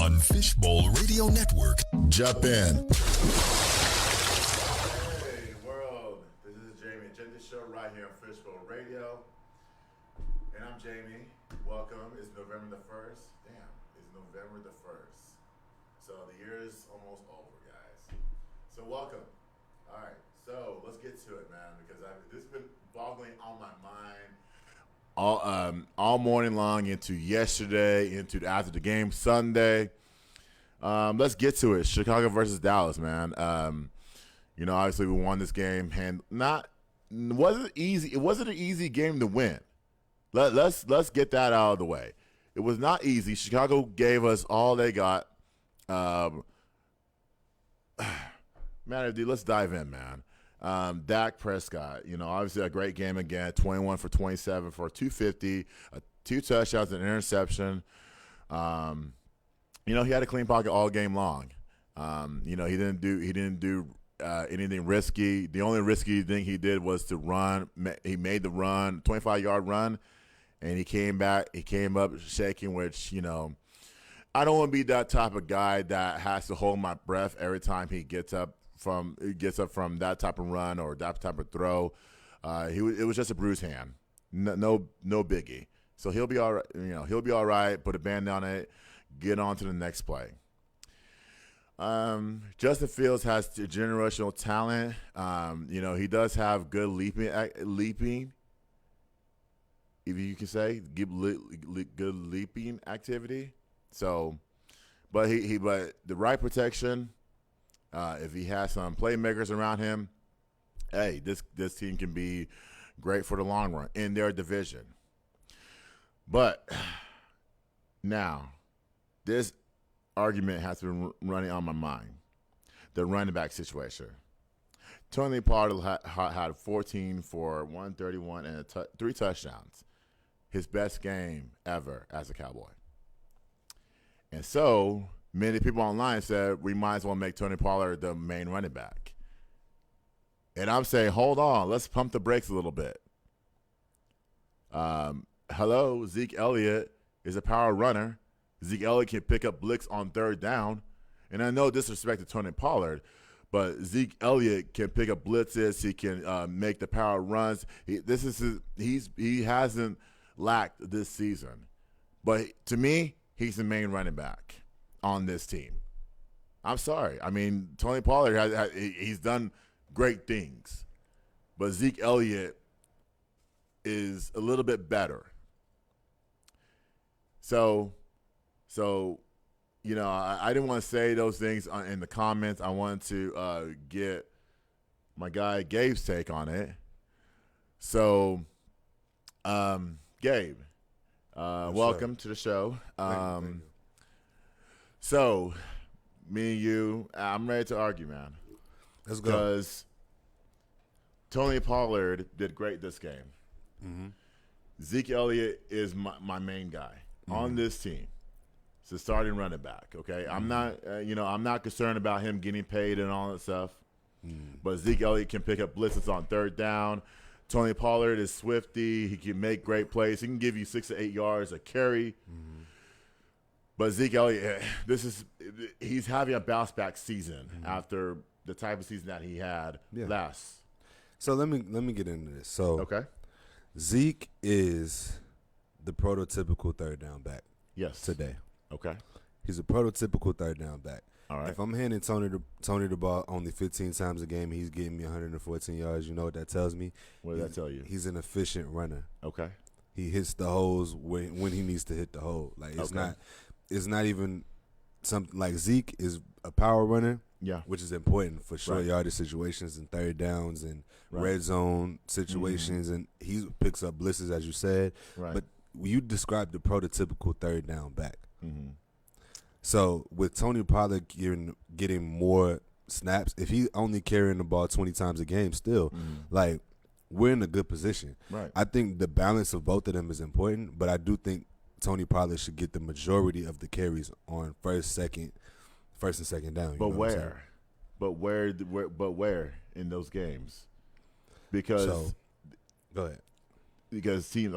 on Fishbowl Radio Network. Jump in. Hey world, this is Jamie Egenti show right here on Fishbowl Radio. And I'm Jamie. Welcome. It's November the 1st. Damn, it's November the 1st. So the year is almost over, guys. So welcome. All right, so let's get to it, man, because this has been boggling on my mind all morning long, into yesterday, into after the game Sunday. Let's get to it. Chicago versus Dallas, man. Obviously we won this game, and it wasn't easy. It wasn't an easy game to win. Let's get that out of the way. It was not easy. Chicago gave us all they got. Man, let's dive in, man. Dak Prescott, obviously a great game again, 21 for 27 for 250, 2 touchdowns, an interception. He had a clean pocket all game long. He didn't do anything risky. The only risky thing he did was to run. He made the run, 25-yard run, and he came back. He came up shaking, which, I don't want to be that type of guy that has to hold my breath every time he gets up from that type of run or that type of throw. It was just a bruised hand, no biggie. So he'll be all right. He'll be all right. Put a band on it, get on to the next play. Justin Fields has generational talent. He does have good leaping. If you can say, good leaping activity. So, but the right protection. If he has some playmakers around him, hey, this team can be great for the long run in their division. But now, this argument has been running on my mind. The running back situation. Tony Pollard had 14 for 131 and 3 touchdowns. His best game ever as a Cowboy. And so many people online said we might as well make Tony Pollard the main running back. And I'm saying, hold on, let's pump the brakes a little bit. Hello, Zeke Elliott is a power runner. Zeke Elliott can pick up blitz on third down. And I know disrespect to Tony Pollard, but Zeke Elliott can pick up blitzes. He can make the power runs. He hasn't lacked this season. But to me, he's the main running back on this team. I'm sorry. I mean, Tony Pollard he's done great things, but Zeke Elliott is a little bit better. So I didn't want to say those things in the comments. I wanted to get my guy Gabe's take on it. So, Gabe, welcome to the show. Thank you. So, me and you, I'm ready to argue, man. Let's go. Because Tony Pollard did great this game. Mm-hmm. Zeke Elliott is my main guy on this team. It's a starting running back. Okay, I'm not, I'm not concerned about him getting paid and all that stuff. But Zeke Elliott can pick up blitzes on third down. Tony Pollard is swifty. He can make great plays. He can give you 6 to 8 yards a carry. But Zeke Elliott, he's having a bounce back season after the type of season that he had last. So let me get into this. So Okay. Zeke is the prototypical third down back. Yes. Today. Okay. He's a prototypical third down back. All right. If I'm handing Tony the ball only 15 times a game, he's getting me 114 yards. You know what that tells me? What does that tell you? He's an efficient runner. Okay. He hits the holes when he needs to hit the hole. Like it's not even something like Zeke is a power runner. Yeah. Which is important for short Right. yardage situations and third downs and Right. red zone situations, and he picks up blitzes, as you said. Right. But you described the prototypical third down back. Mm-hmm. So with Tony Pollard getting more snaps, if he only carrying the ball 20 times a game, still, like, we're in a good position. Right. I think the balance of both of them is important, but I do think Tony Pollard should get the majority of the carries on first and second down. You But know what I'm saying? But where in those games? Because go ahead. Because teams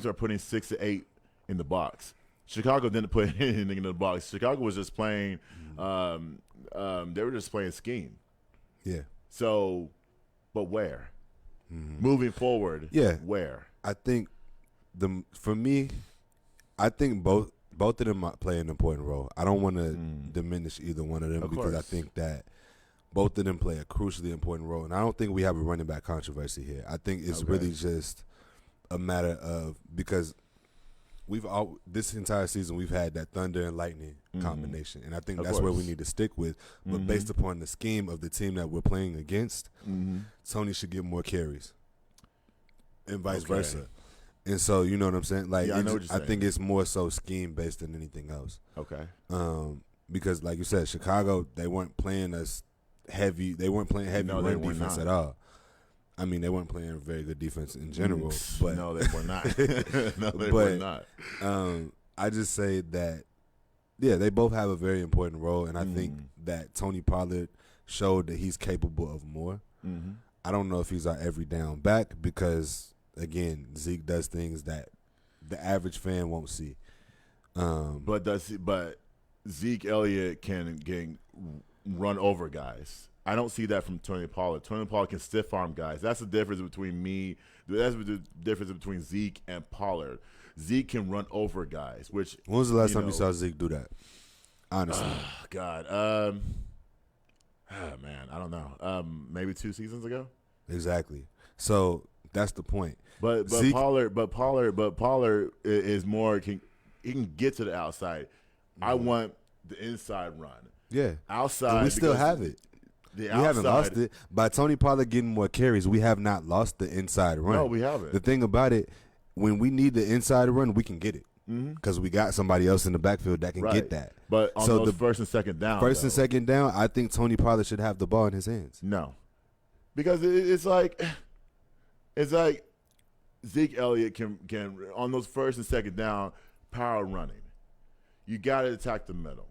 are putting 6 to 8 in the box. Chicago didn't put anything in the box. Chicago was just playing. They were just playing scheme. Yeah. So, but where? Moving forward. Yeah. Where? I think for me, I think both of them play an important role. I don't want to diminish either one of them because I think that both of them play a crucially important role, and I don't think we have a running back controversy here. I think it's really just a matter of because this entire season we've had that thunder and lightning combination, and I think that's where we need to stick with. But based upon the scheme of the team that we're playing against, Tony should get more carries, and vice versa. And so you know what I'm saying? Like, I know what you're saying. I think it's more so scheme based than anything else. Okay. Because like you said, Chicago, they weren't playing us heavy. They weren't playing heavy run defense at all. I mean, they weren't playing very good defense in general. But no, they were not. No, they were not. I just say that, yeah, they both have a very important role, and I think that Tony Pollard showed that he's capable of more. I don't know if he's our every down back because, again, Zeke does things that the average fan won't see. But Zeke Elliott can run over guys. I don't see that from Tony Pollard. Tony Pollard can stiff arm guys. That's the difference between me. That's the difference between Zeke and Pollard. Zeke can run over guys. Which when was the last time you saw Zeke do that? Honestly, God, man, I don't know. Maybe 2 seasons ago. Exactly. So that's the point. But Zeke, Pollard is more. He can get to the outside. I want the inside run. Yeah, outside. And we still have it. We haven't lost it. By Tony Pollard getting more carries, we have not lost the inside run. No, we haven't. The thing about it, when we need the inside run, we can get it because we got somebody else in the backfield that can get that. But on those first and second down, and second down, I think Tony Pollard should have the ball in his hands. No, because it's like Zeke Elliott can on those first and second down power running. You got to attack the middle.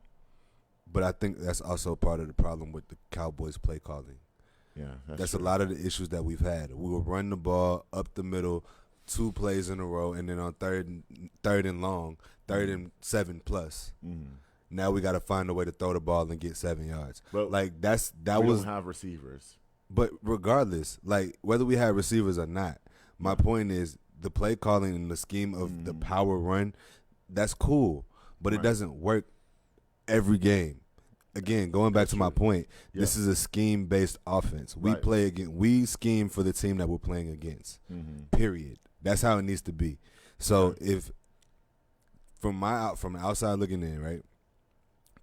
But I think that's also part of the problem with the Cowboys' play calling. Yeah, that's true. A lot of the issues that we've had. We were running the ball up the middle, 2 plays in a row, and then on third and long, 3rd and 7+. Now we got to find a way to throw the ball and get 7 yards. But like we don't have receivers. But regardless, like whether we have receivers or not, my point is the play calling and the scheme of the power run, that's cool, but it doesn't work every game. Again, going back to my point, this is a scheme-based offense. We play against. We scheme for the team that we're playing against. Period. That's how it needs to be. So if from the outside looking in, right,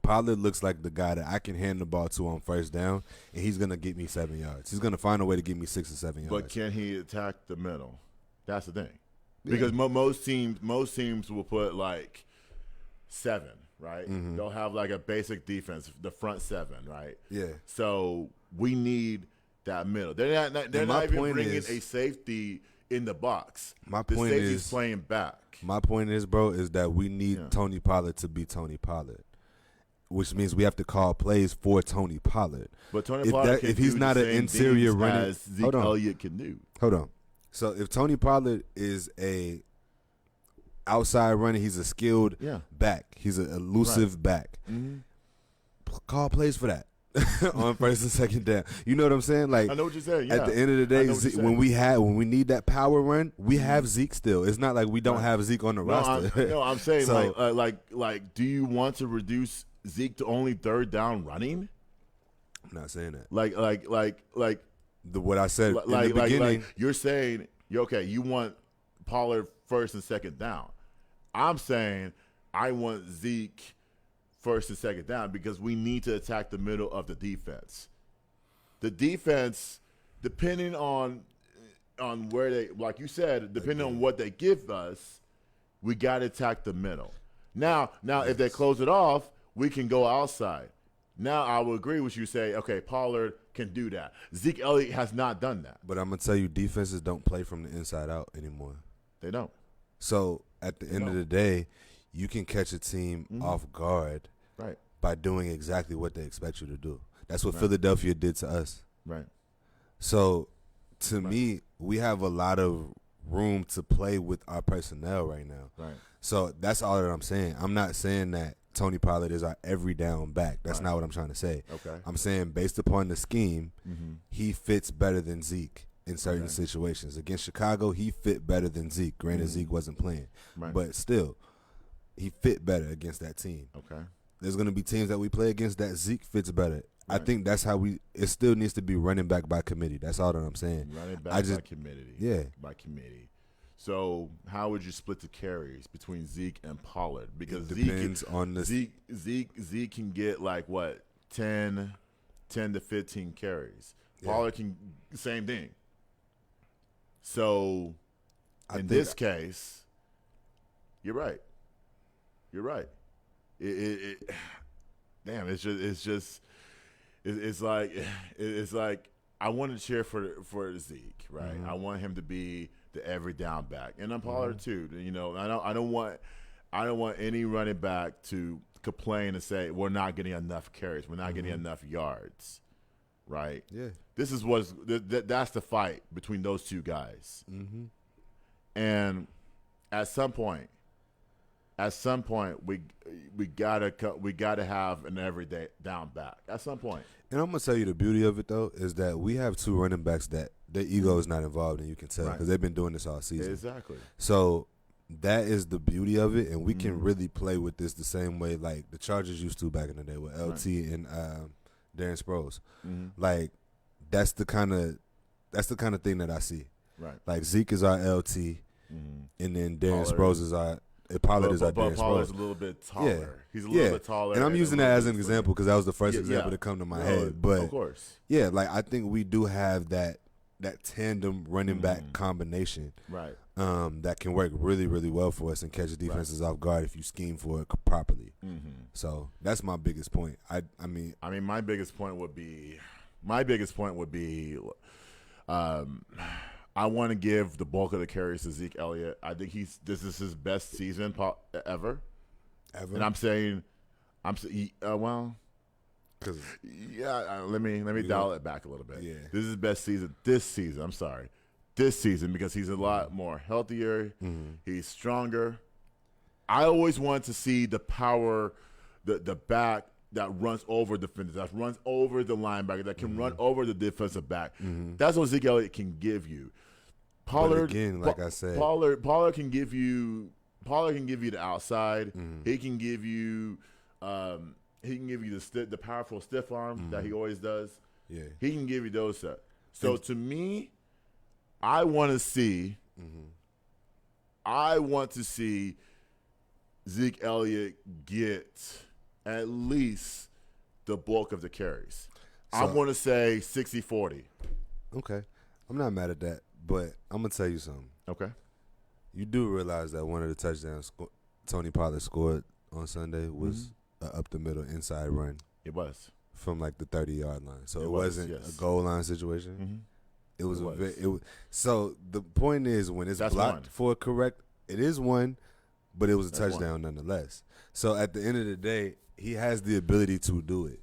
Pollard looks like the guy that I can hand the ball to on first down, and he's gonna get me 7 yards. He's gonna find a way to get me 6 or 7 yards. But can he attack the middle? That's the thing, because most teams will put like 7. Right, they'll have like a basic defense, the front 7, right? Yeah. So we need that middle. They're not even bringing a safety in the box. My point is safety's playing back. My point is, bro, is that we need Tony Pollard to be Tony Pollard, which means we have to call plays for Tony Pollard. But Tony Pollard if he's not an interior runner, as Zeke Elliott can do. Hold on. So if Tony Pollard is a outside runner, he's a skilled back. He's an elusive back. Call plays for that on first and second down. You know what I'm saying? Like, I know what you're saying. Yeah. At the end of the day, when we need that power run, we have Zeke still. It's not like we don't have Zeke on the roster. I'm saying so, like, do you want to reduce Zeke to only 3rd down running? I'm not saying that. What I said in the beginning. You're saying, you want Pollard first and second down. I'm saying I want Zeke first and second down because we need to attack the middle of the defense. The defense, depending on where they, like you said, depending on what they give us, we got to attack the middle. Now, if they close it off, we can go outside. Now, I will agree with you. Say, okay, Pollard can do that. Zeke Elliott has not done that. But I'm gonna tell you, defenses don't play from the inside out anymore. They don't. So at the end of the day, you can catch a team off guard by doing exactly what they expect you to do. That's what Philadelphia did to us. Right. So to me, we have a lot of room to play with our personnel right now. Right. So that's all that I'm saying. I'm not saying that Tony Pollard is our every down back. That's not what I'm trying to say. Okay. I'm saying based upon the scheme, he fits better than Zeke in certain Okay. situations. Against Chicago, he fit better than Zeke. Granted, Zeke wasn't playing. Right. But still, he fit better against that team. Okay. There's going to be teams that we play against that Zeke fits better. I Right. think that's how it still needs to be running back by committee. That's all that I'm saying. Running back I just, by committee. Yeah. By committee. So how would you split the carries between Zeke and Pollard? Because It depends on the Zeke can get like what 10 to 15 carries. Pollard can same thing. So in this case, you're right. You're right. Damn, it's like I want to cheer for Zeke, right? I want him to be the every down back, and I'm Pollard too. You know, I don't want any running back to complain and say we're not getting enough carries, we're not getting enough yards, right? Yeah, this is that's the fight between those two guys, and at some point we gotta have an everyday down back at some point. And I'm gonna tell you the beauty of it though is that we have two running backs that their ego is not involved, and you can tell because they've been doing this all season. Exactly. So that is the beauty of it, and we can really play with this the same way like the Chargers used to back in the day with LT and Darren Sproles. Like that's the kind of thing that I see. Right. Like Zeke is our LT, and then Darren Sproles is our. Pollard is our Darren Sproles. Pollard's a little bit taller. Yeah. He's a little bit taller. And I'm using that as an example because that was the first example to come to my head. But of course. Yeah, like I think we do have that tandem running back combination. Right. That can work really, really well for us and catch defenses off guard if you scheme for it properly. So that's my biggest point. I mean my biggest point would be I want to give the bulk of the carries to Zeke Elliott. I think this is his best season ever. And I'm saying, well, because let me dial it back a little bit. Yeah, this is his best season. This season because he's a lot more healthier. He's stronger. I always want to see the power, the back that runs over defenders, that runs over the linebacker, that can run over the defensive back. That's what Zeke Elliott can give you. Pollard, but again, like I said, Pollard can give you the outside. He can give you the powerful stiff arm that he always does. Yeah, he can give you those stuff. So to me, I want to see Zeke Elliott get at least the bulk of the carries. So, I want to say 60-40. Okay. I'm not mad at that, but I'm going to tell you something. Okay. You do realize that one of the touchdowns Tony Pollard scored on Sunday was an up-the-middle inside run. It was. From like the 30-yard line. So it wasn't a goal line situation. It was so the point is when it's blocked for a correct, it is one, but it was a touchdown nonetheless. So at the end of the day, he has the ability to do it.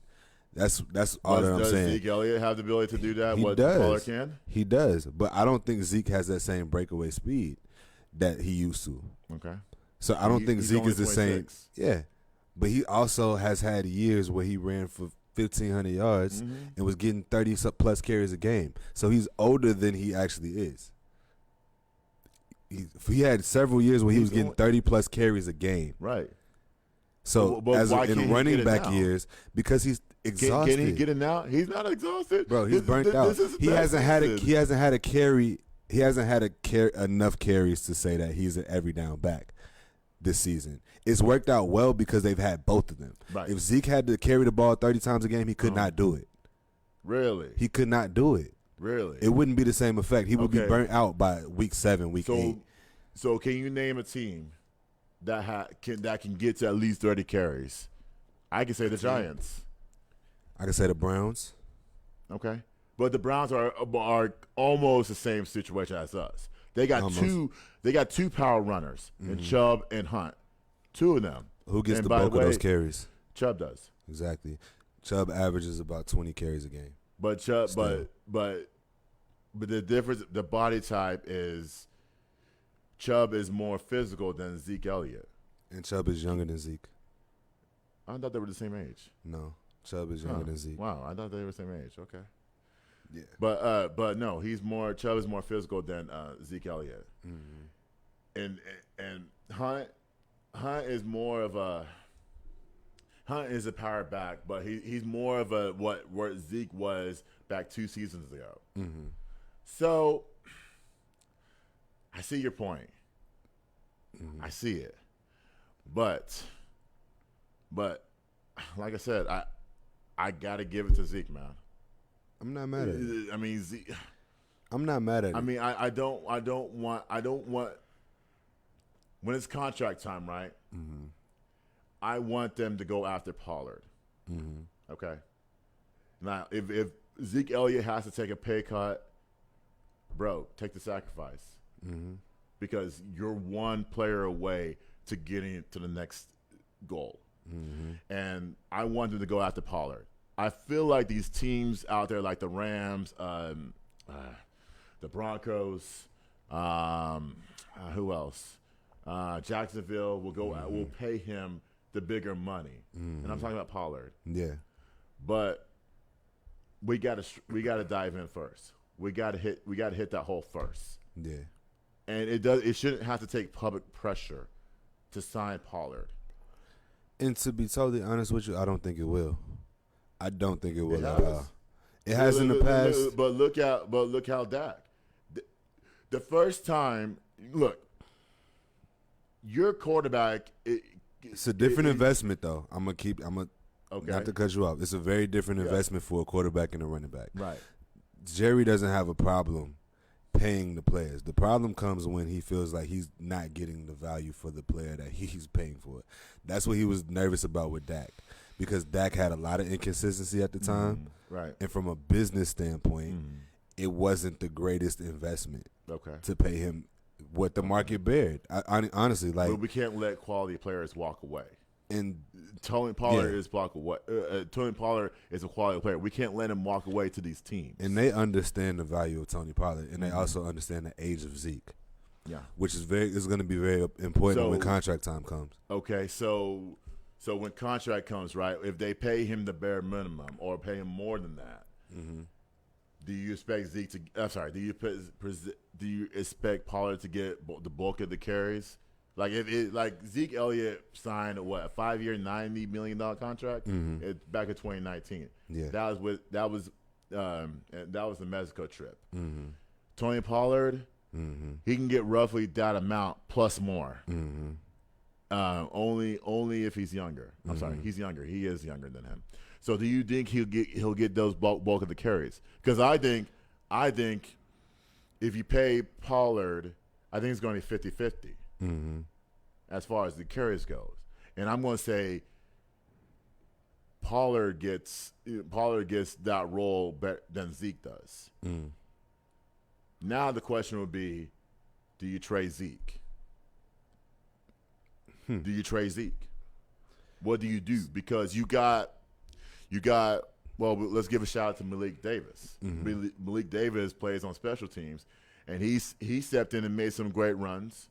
That's all that I'm saying. Does Zeke Elliott have the ability to do that? He does. Pollard can? He does, but I don't think Zeke has that same breakaway speed that he used to. Okay. So I don't think Zeke is the same. Yeah, but he also has had years where he ran for 1,500 yards and was getting 30-plus carries a game. So he's older than he actually is. He had several years where he was getting 30-plus carries a game. Right. So in running back years, because he's exhausted. Can he get it now? He's not exhausted, bro. He's burnt out. He hasn't had enough carries to say that he's an every down back this season. It's worked out well because they've had both of them. Right. If Zeke had to carry the ball 30 times a game, he could not do it. Really? He could not do it. Really? It wouldn't be the same effect. He would be burnt out by week 7, week 8. So can you name a team that can get to at least 30 carries? I can say the Giants. I can say the Browns. Okay. But the Browns are almost the same situation as us. They got two power runners in Chubb and Hunt. Two of them. Who gets the bulk of those carries? Chubb does. Exactly. Chubb averages about 20 carries a game. But Chubb, but the difference, the body type is Chubb is more physical than Zeke Elliott. And Chubb is younger than Zeke. I thought they were the same age. No, Chubb is younger than Zeke. Wow, I thought they were the same age. Okay. Yeah. But no, Chubb is more physical than Zeke Elliott. Mm-hmm. And Hunt is more of a Hunt is a power back, but he's more of a where Zeke was back 2 seasons ago. Mm-hmm. So I see your point. Mm-hmm. I see it. But like I said, I gotta give it to Zeke, man. I'm not mad at it. I mean, Zeke. I'm not mad at it. I mean, I don't want when it's contract time, right? Mm-hmm. I want them to go after Pollard. Mm-hmm. Okay. Now, if Zeke Elliott has to take a pay cut, bro, take the sacrifice. Mm-hmm. Because you're one player away to getting to the next goal. Mm-hmm. And I want them to go after Pollard. I feel like these teams out there, like the Rams, the Broncos, who else? Jacksonville will pay him the bigger money, and I'm talking about Pollard. Yeah, but we got to dive in first. We got to hit that hole first. Yeah, and it shouldn't have to take public pressure to sign Pollard. and to be totally honest with you, I don't think it will. I don't think it will It at has. all. It has in the past. But look how Dak. The first time, look, your quarterback. It's a different investment, though. I'm gonna Okay. not to cut you off. It's a very different investment for a quarterback and a running back. Right. Jerry doesn't have a problem paying the players. The problem comes when he feels like he's not getting the value for the player that he's paying for. That's what he was nervous about with Dak, because Dak had a lot of inconsistency at the time. Right. And from a business standpoint, it wasn't the greatest investment to pay him what the market bared. Honestly, like, but we can't let quality players walk away. And Tony Pollard is walk away. Tony Pollard is a quality player. We can't let him walk away to these teams. And they understand the value of Tony Pollard, and they also understand the age of Zeke. Yeah, which is going to be very important when contract time comes. Okay, so when contract comes, right? If they pay him the bare minimum or pay him more than that, do you expect Zeke to? I'm sorry. Do you expect Pollard to get the bulk of the carries? Like like Zeke Elliott signed a 5-year, $90 million contract back in 2019. Yeah, that was the Mexico trip. Tony Pollard, he can get roughly that amount plus more. Only if he's younger. I'm sorry, he's younger. He is younger than him. So do you think he'll get those bulk of the carries? Because I think if you pay Pollard, I think it's going to be 50-50 as far as the carries goes. And I'm going to say Pollard gets that role better than Zeke does. Now the question would be, do you trade Zeke? Do you trade Zeke? What do you do? Because you got. Well, let's give a shout out to Malik Davis. Malik Davis plays on special teams, and he stepped in and made some great runs.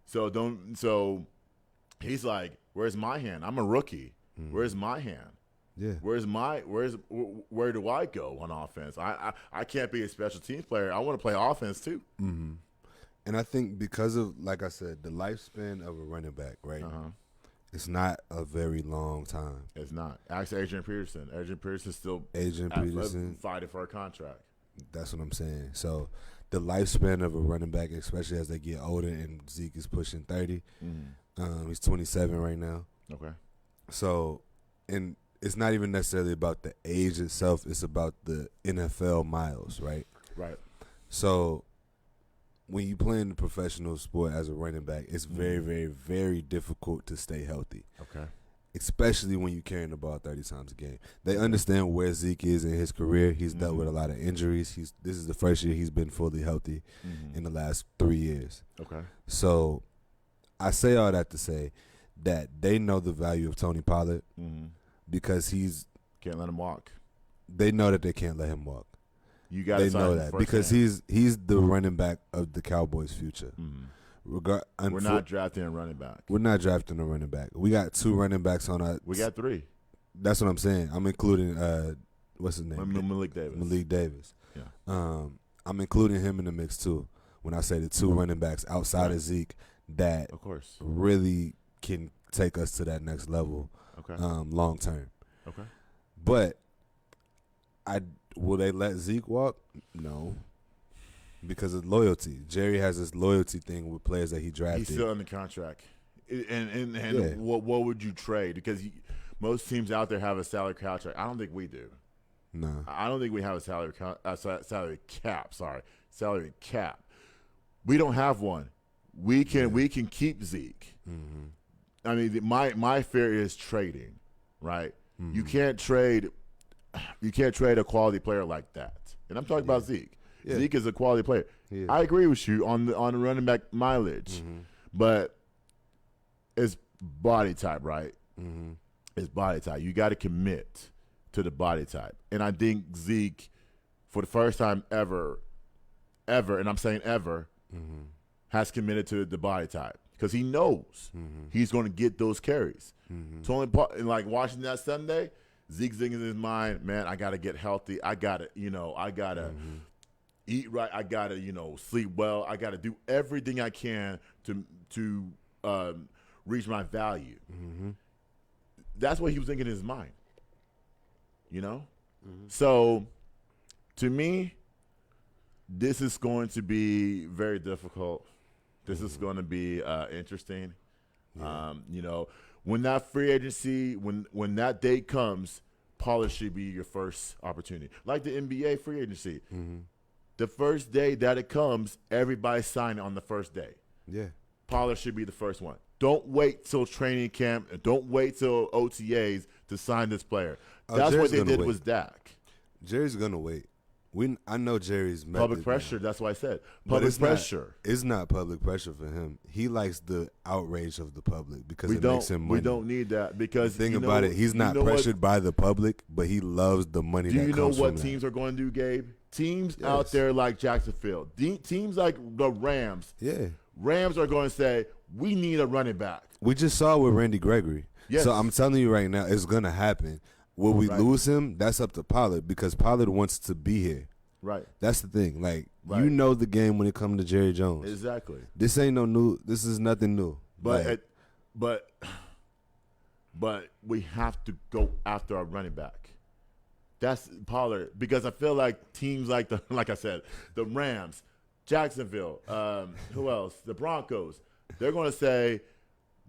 So he's like, where's my hand? I'm a rookie. Where's my hand? Yeah. Where do I go on offense? I can't be a special teams player. I want to play offense too. And I think because of, like I said, the lifespan of a running back, right? It's not a very long time. It's not. Ask Adrian Peterson. Adrian Peterson's still fighting for a contract. That's what I'm saying. So the lifespan of a running back, especially as they get older, and Zeke is pushing 30. He's 27 right now. Okay. So, and it's not even necessarily about the age itself. It's about the NFL miles, right? Right. So when you play in the professional sport as a running back, it's very, very, very difficult to stay healthy. Okay. Especially when you're carrying the ball 30 times a game. They understand where Zeke is in his career. He's dealt with a lot of injuries. This is the first year he's been fully healthy in the last 3 years. Okay. So I say all that to say that they know the value of Tony Pollard because can't let him walk. They know that they can't let him walk. You got they know that because he's the running back of the Cowboys' future, We're not drafting a running back. We're not drafting a running back. We got 2 running backs on our. We got 3. That's what I'm saying. I'm including what's his name? Malik Davis. Malik Davis. Yeah. I'm including him in the mix too. When I say the 2 running backs outside of Zeke that of course really can take us to that next level. Okay. Long term. Okay. But will they let Zeke walk? No. Because of loyalty. Jerry has this loyalty thing with players that he drafted. He's still under contract. And Yeah. what would you trade? Because most teams out there have a salary contract. I don't think we do. No. I don't think we have a salary cap. Sorry, salary cap. We don't have one. We can keep Zeke. Mm-hmm. I mean, my fear is trading, right? Mm-hmm. You can't trade a quality player like that. And I'm talking about Zeke. Yeah. Zeke is a quality player. Yeah. I agree with you on the running back mileage, but it's body type, right? Mm-hmm. It's body type. You got to commit to the body type. And I think Zeke, for the first time ever, and I'm saying ever, has committed to the body type because he knows he's going to get those carries. It's only part, and like watching that Sunday, Zeke's thinking in his mind, man, I got to get healthy. I got to eat right. I got to, sleep well. I got to do everything I can to reach my value. That's what he was thinking in his mind, So, to me, this is going to be very difficult. This is going to be interesting. Yeah. When that free agency, when that date comes, Pollard should be your first opportunity. Like the NBA free agency. The first day that it comes, everybody sign on the first day. Yeah. Pollard should be the first one. Don't wait till training camp and don't wait till OTAs to sign this player. That's Jerry's what they did wait. with Dak. Jerry's gonna wait. I know Jerry's Public method pressure. now. That's why I said But public pressure. It's not public pressure for him. He likes the outrage of the public because it makes him money. We don't need that because Think about it. He's not pressured by the public, but he loves the money. Do that you know comes what from teams that. are going to do, Gabe? Teams Yes. out there like Jacksonville, teams like the Rams. Yeah, Rams are going to say, we need a running back. we just saw it with Randy Gregory. Yes. So I'm telling you right now, it's gonna happen. Will we lose him? That's up to Pollard because Pollard wants to be here. Right. That's the thing. Like Right. you know the game when it comes to Jerry Jones. Exactly. This ain't no new. This is nothing new. But we have to go after our running back. That's Pollard because I feel like teams like like I said, the Rams, Jacksonville, who else? The Broncos. They're going to say,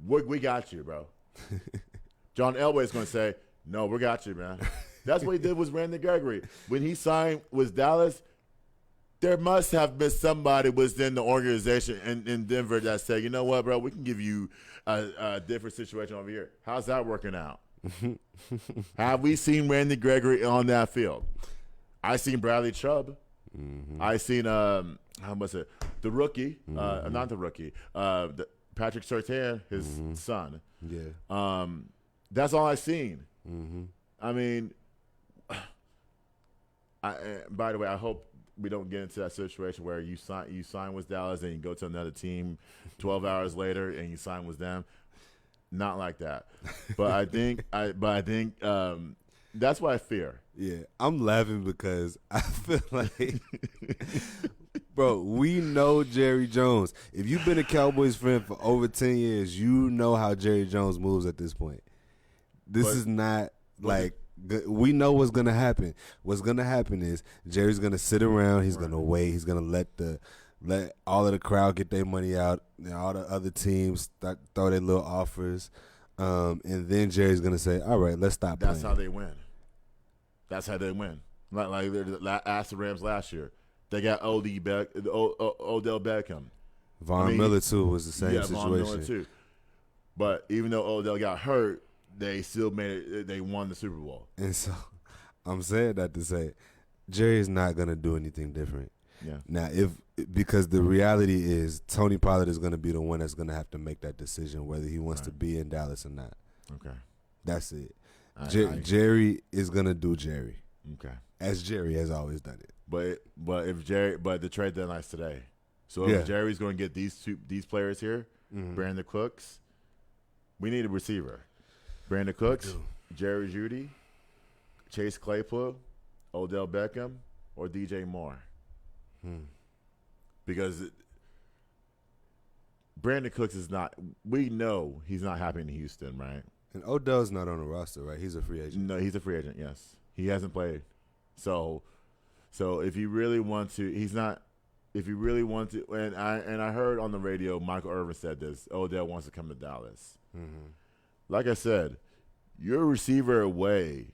"We got you, bro." John Elway's going to say, "No, we got you, man." That's what he did with Randy Gregory when he signed with Dallas. There must have been somebody within the organization in Denver that said, "You know what, bro? We can give you a different situation over here." How's that working out? Have we seen Randy Gregory on that field? I seen Bradley Chubb. I seen how was it? The rookie, not the rookie, Patrick Surtain, his son. Yeah. That's all I seen. I mean, by the way, I hope we don't get into that situation where you sign with Dallas and you go to another team 12 hours later and you sign with them. Not like that. But I think that's what I fear. Yeah, I'm laughing because I feel like, bro, we know Jerry Jones. If you've been a Cowboys fan for over 10 years, you know how Jerry Jones moves at this point. This is not like we know what's gonna happen. What's gonna happen is Jerry's gonna sit around. He's gonna wait. He's gonna let all of the crowd get their money out. And all the other teams throw their little offers, and then Jerry's gonna say, "All right, let's stop playing." That's how they win. That's how they win. Like asked the Rams last year. They got Odell Beckham. Von Miller too was the same situation. Von Miller too. But even though Odell got hurt, they still made it. They won the Super Bowl. And so, I'm saying that to say, Jerry's not gonna do anything different. Yeah. Now, because the reality is Tony Pollard is gonna be the one that's gonna have to make that decision whether he wants to be in Dallas or not. Okay. That's it. Jerry is gonna do Jerry. Okay. As Jerry has always done it. But the trade deadline's today. So if Jerry's going to get these players here, Brandon Cooks, we need a receiver. Brandon Cooks, Jerry Jeudy, Chase Claypool, Odell Beckham, or DJ Moore. Because Brandon Cooks is not – we know he's not happy in Houston, right? And Odell's not on the roster, right? He's a free agent. No, he's a free agent, yes. He hasn't played. So if you really want to – he's not – if you really want to – and I heard on the radio Michael Irvin said this, Odell wants to come to Dallas. Like I said, you're a receiver away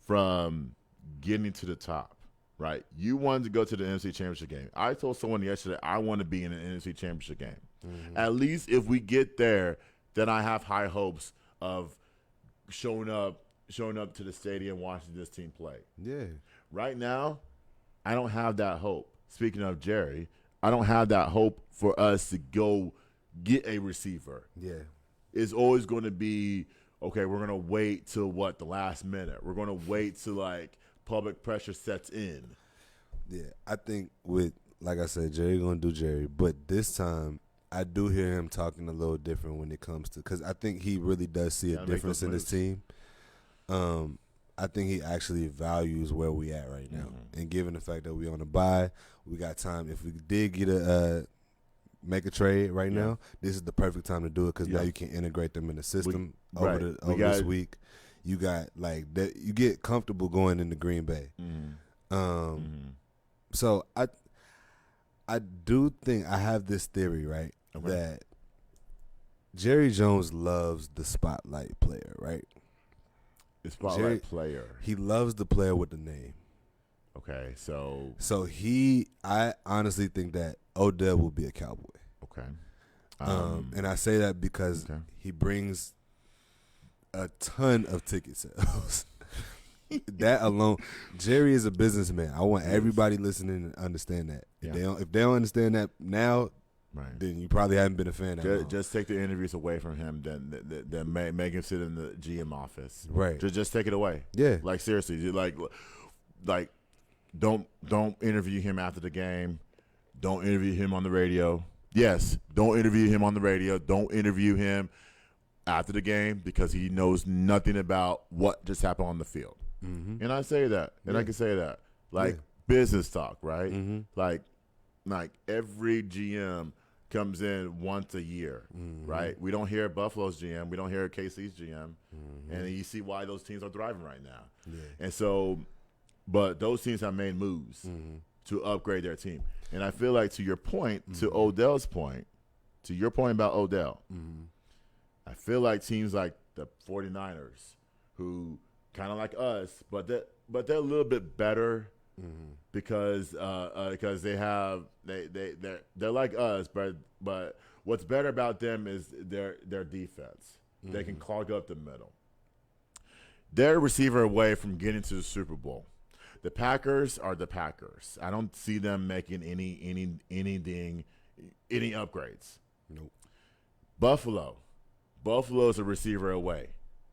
from getting to the top, right? You wanted to go to the NFC Championship game. I told someone yesterday I want to be in an NFC Championship game. At least if we get there, then I have high hopes of showing up to the stadium watching this team play. Yeah. Right now, I don't have that hope. Speaking of Jerry, I don't have that hope for us to go get a receiver. Yeah. It's always going to be, okay, we're going to wait till the last minute. We're going to wait till public pressure sets in. Yeah, I think like I said, Jerry going to do Jerry, but this time I do hear him talking a little different when it comes to, because I think he really does see a difference in his team. I think he actually values where we at right now. And given the fact that we on a bye, we got time. If we did get make a trade right now, this is the perfect time to do it because now you can integrate them in the system over this week. You got that. You get comfortable going into Green Bay. So I do think I have this theory, right, that Jerry Jones loves the spotlight player, right? The spotlight player. He loves the player with the name. Okay, so I honestly think that Odell will be a Cowboy. Okay. And I say that because he brings a ton of ticket sales. That alone, Jerry is a businessman. I want everybody listening to understand that. If they don't understand that now, then you probably haven't been a fan that long. Just take the interviews away from him. Then make him sit in the GM office. Right. Just take it away. Yeah. Like seriously, like don't interview him after the game. Don't interview him on the radio. Yes, don't interview him on the radio. Don't interview him after the game because he knows nothing about what just happened on the field. And I say that, and I can say that, business talk, right? Like every GM comes in once a year, right? We don't hear Buffalo's GM, we don't hear KC's GM, and you see why those teams are thriving right now. And so, but those teams have made moves to upgrade their team, and I feel like to your point, to Odell's point, to your point about Odell, I feel like teams like the 49ers, who kind of like us, but they're a little bit better because they're like us, but what's better about them is their defense. They can clog up the middle. They're a receiver away from getting to the Super Bowl. The Packers are the Packers. I don't see them making any upgrades. Nope. Buffalo's a receiver away.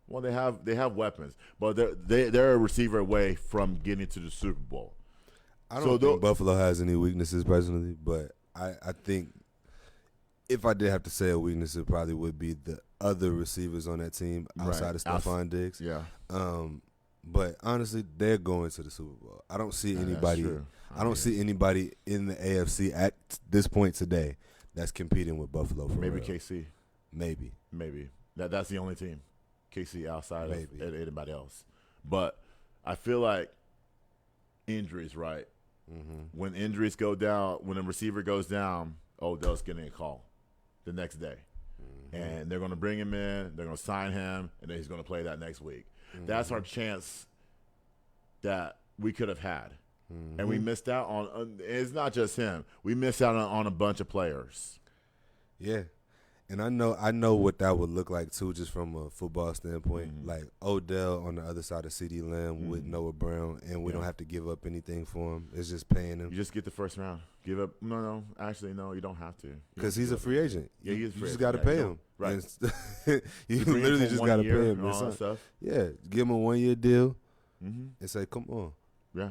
Well, they have weapons, but they're a receiver away from getting to the Super Bowl. I don't think Buffalo has any weaknesses personally, but I think if I did have to say a weakness, it probably would be the other receivers on that team outside of Stephon Diggs. Yeah. But honestly, they're going to the Super Bowl. I don't see anybody. I don't see anybody in the AFC at this point today that's competing with Buffalo. For maybe real. KC. Maybe. That's the only team. KC outside of anybody else. But I feel like injuries, right? When injuries go down, when a receiver goes down, Odell's getting a call the next day. And they're going to bring him in, they're going to sign him, and then he's going to play that next week. That's our chance that we could have had. And we missed out on it's not just him. We missed out on a bunch of players. Yeah. And I know what that would look like too, just from a football standpoint. Like Odell on the other side of CeeDee Lamb with Noah Brown, and we don't have to give up anything for him. It's just paying him. You just get the first round. Give up? No. Actually, no. You don't have to. Because he's a free agent. Yeah, he's a free agent. You just got to pay him. Right. You literally just got to pay him. And all that stuff. Yeah, give him a 1-year deal and say, "Come on." Yeah.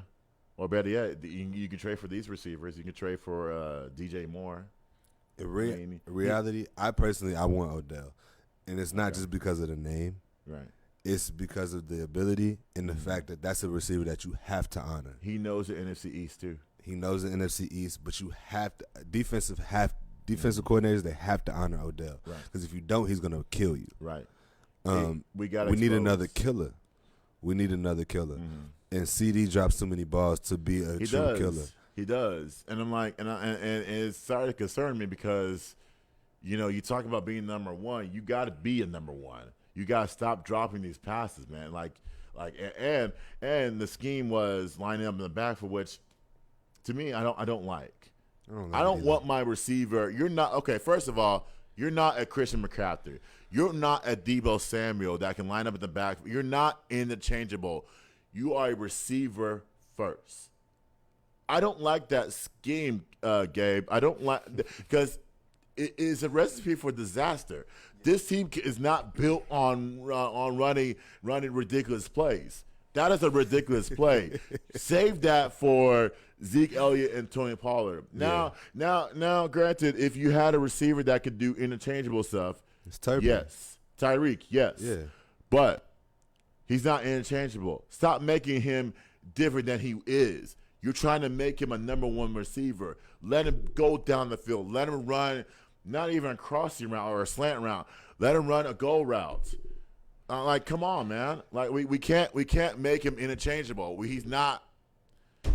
Or better yet, you can trade for these receivers. You can trade for DJ Moore. In reality, I personally want Odell, and it's not just because of the name. Right. It's because of the ability and the fact that that's a receiver that you have to honor. He knows the NFC East too. He knows the NFC East, but you have to defensive coordinators. They have to honor Odell because if you don't, he's gonna kill you. Right. We need another killer. And CD drops too many balls to be a true killer. He does, and I'm like, and it's starting to concern me because, you talk about being number one. You got to be a number one. You got to stop dropping these passes, man. And the scheme was lining up in the back, for which, to me, I don't like. I don't want my receiver. You're not okay. First of all, you're not a Christian McCaffrey. You're not a Deebo Samuel that can line up in the back. You're not interchangeable. You are a receiver first. I don't like that scheme, Gabe. I don't like because it is a recipe for disaster. This team is not built on running ridiculous plays. That is a ridiculous play. Save that for Zeke Elliott and Tony Pollard. Now, granted, if you had a receiver that could do interchangeable stuff, it's Tyreek. Yes, Tyreek, yes. Yeah, but he's not interchangeable. Stop making him different than he is. You're trying to make him a number one receiver. Let him go down the field. Let him run, not even a crossing route or a slant route. Let him run a go route. Come on, man. We can't make him interchangeable. He's not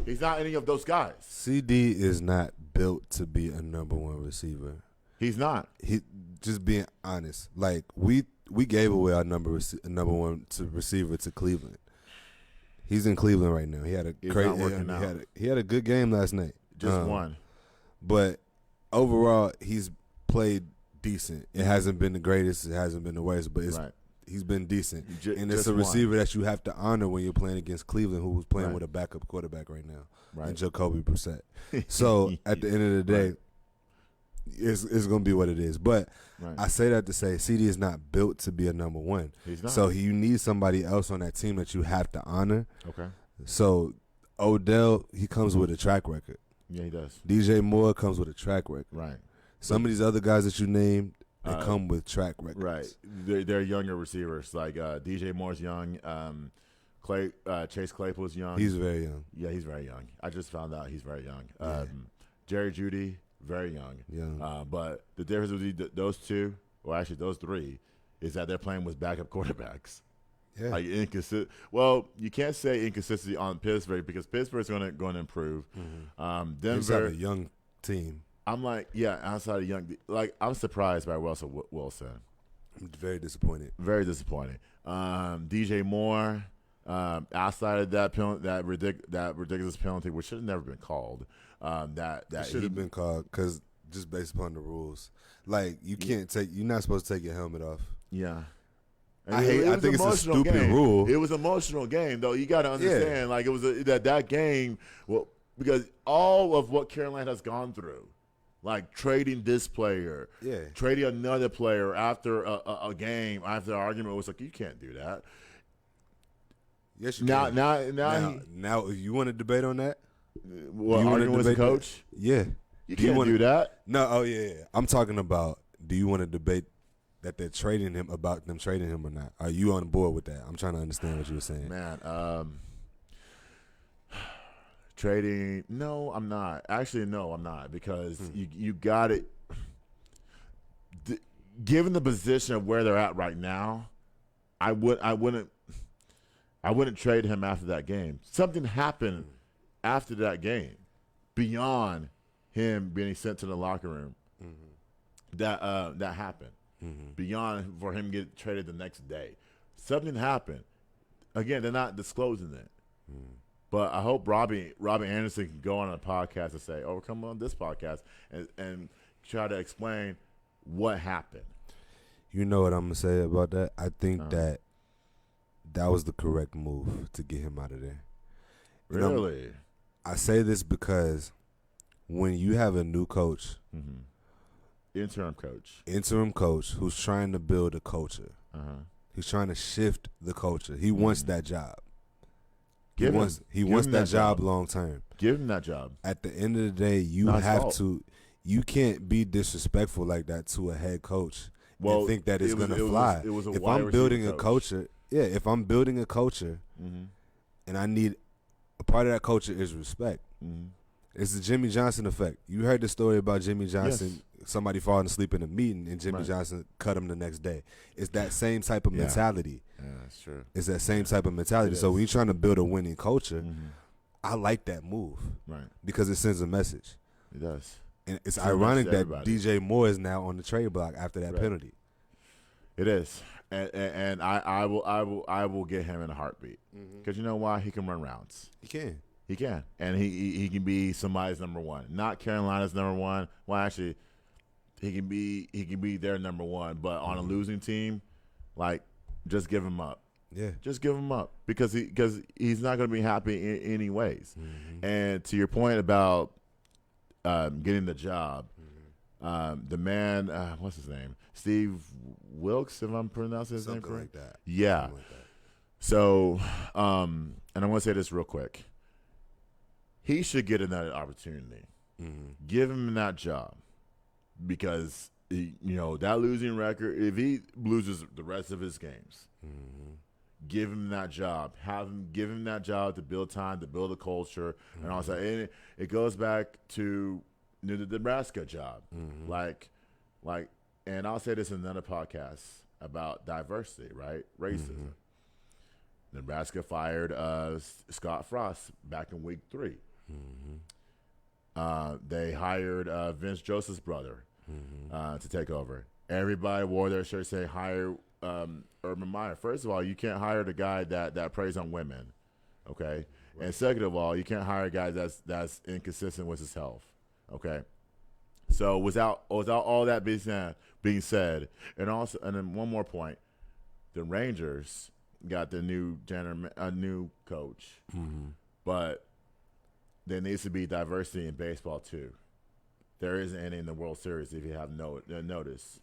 any of those guys. CD is not built to be a number one receiver. He's not. He just being honest. We gave away our number one receiver to Cleveland. He's in Cleveland right now. He had he had a good game last night. Just one. But overall, he's played decent. It hasn't been the greatest. It hasn't been the worst. But he's been decent. And it's a receiver that you have to honor when you're playing against Cleveland, who's playing with a backup quarterback right now, and Jacoby Brissett. So at the end of the day, it's going to be what it is. But I say that to say CD is not built to be a number one. He's not. So you need somebody else on that team that you have to honor. Okay. So Odell, he comes with a track record. Yeah, he does. DJ Moore comes with a track record. Right. Some of these other guys that you named, they come with track records. Right. They're younger receivers. Like DJ Moore's young. Chase Claypool's young. He's very young. Yeah, he's very young. I just found out he's very young. Jerry Jeudy, very young. But the difference with those two, well, actually those three, is that they're playing with backup quarterbacks. Yeah. Well, you can't say inconsistency on Pittsburgh because Pittsburgh's going to improve. Mm-hmm. Denver, have a young team. I'm outside of young, I'm surprised by Russell Wilson. I'm very disappointed. Very disappointed. DJ Moore, outside of that ridiculous penalty, which should have never been called. That should have been called because just based upon the rules, you're not supposed to take your helmet off. Yeah. I think it's a stupid rule. It was an emotional game, though. You got to understand, it was that game. Well, because all of what Carolina has gone through, trading this player, trading another player after a game, after an argument, was you can't do that. Yes, you can. Now, if you want to debate on that, arguing with the coach, you can't do that. No, I'm talking about. Do you want to debate that they're trading him about them trading him or not? Are you on board with that? I'm trying to understand what you were saying. Man, trading? No, I'm not. Actually, no, I'm not because you got it. Given the position of where they're at right now, I wouldn't trade him after that game. Something happened after that game, beyond him being sent to the locker room. That happened. Beyond for him to get traded the next day, something happened. Again, they're not disclosing it. But I hope Robbie Anderson can go on a podcast and say, "Oh, come on this podcast and try to explain what happened." You know what I'm gonna say about that? I think that was the correct move to get him out of there. Really? I say this because when you have a new coach, interim coach who's trying to build a culture, he's trying to shift the culture. He wants that job. He wants that job long term. Give him that job. At the end of the day, you can't be disrespectful like that to a head coach and think that it's going to fly. If I'm building a culture, if I'm building a culture and I need a part of that culture is respect. It's the Jimmy Johnson effect. You heard the story about Jimmy Johnson, somebody falling asleep in a meeting and Jimmy Johnson cut him the next day. It's that same type of mentality. Yeah, that's true. It's that same type of mentality. So when you're trying to build a winning culture, I like that move. Right. Because it sends a message. It does. And it's ironic that DJ Moore is now on the trade block after that penalty. It is. And I will get him in a heartbeat. Because you know why? He can run routes. He can. He can. And he can be somebody's number one. Not Carolina's number one. Well, actually, he can be their number one. But on a losing team, like, just give him up. Yeah. Just give him up. Because he's not going to be happy anyways. And to your point about getting the job, the man, what's his name? Steve Wilkes, if I'm pronouncing his name correct? Like that. Yeah. Something like that. So, and I want to say this real quick. He should get another opportunity. Give him that job because, that losing record, if he loses the rest of his games, give him that job. Give him that job to build time, to build a culture, and also, and it goes back to the Nebraska job. And I'll say this in another podcast about diversity, right? Racism. Nebraska fired Scott Frost back in week 3. They hired Vince Joseph's brother to take over. Everybody wore their shirt saying hire Urban Meyer. First of all, you can't hire the guy that preys on women, okay? Right. And second of all, you can't hire a guy that's inconsistent with his health, okay? So without all that being said, and then one more point, the Rangers got the new coach, but there needs to be diversity in baseball too. There isn't any in the World Series if you have noticed.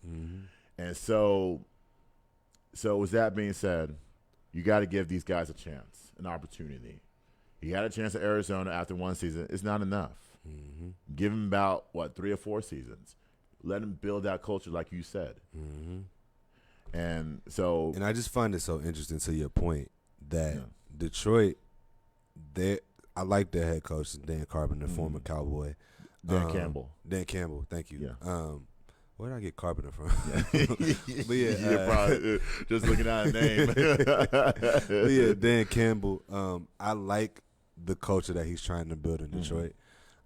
And so with that being said, you got to give these guys a chance, an opportunity. You had a chance at Arizona after one season. It's not enough. Give them about, 3 or 4 seasons. Let them build that culture like you said. And I just find it so interesting to your point that Detroit, I like their head coach, Dan Carpenter, former Cowboy. Dan Campbell, thank you. Yeah. Where did I get Carpenter from? But you're probably just looking at a name. Dan Campbell. I like the culture that he's trying to build in Detroit.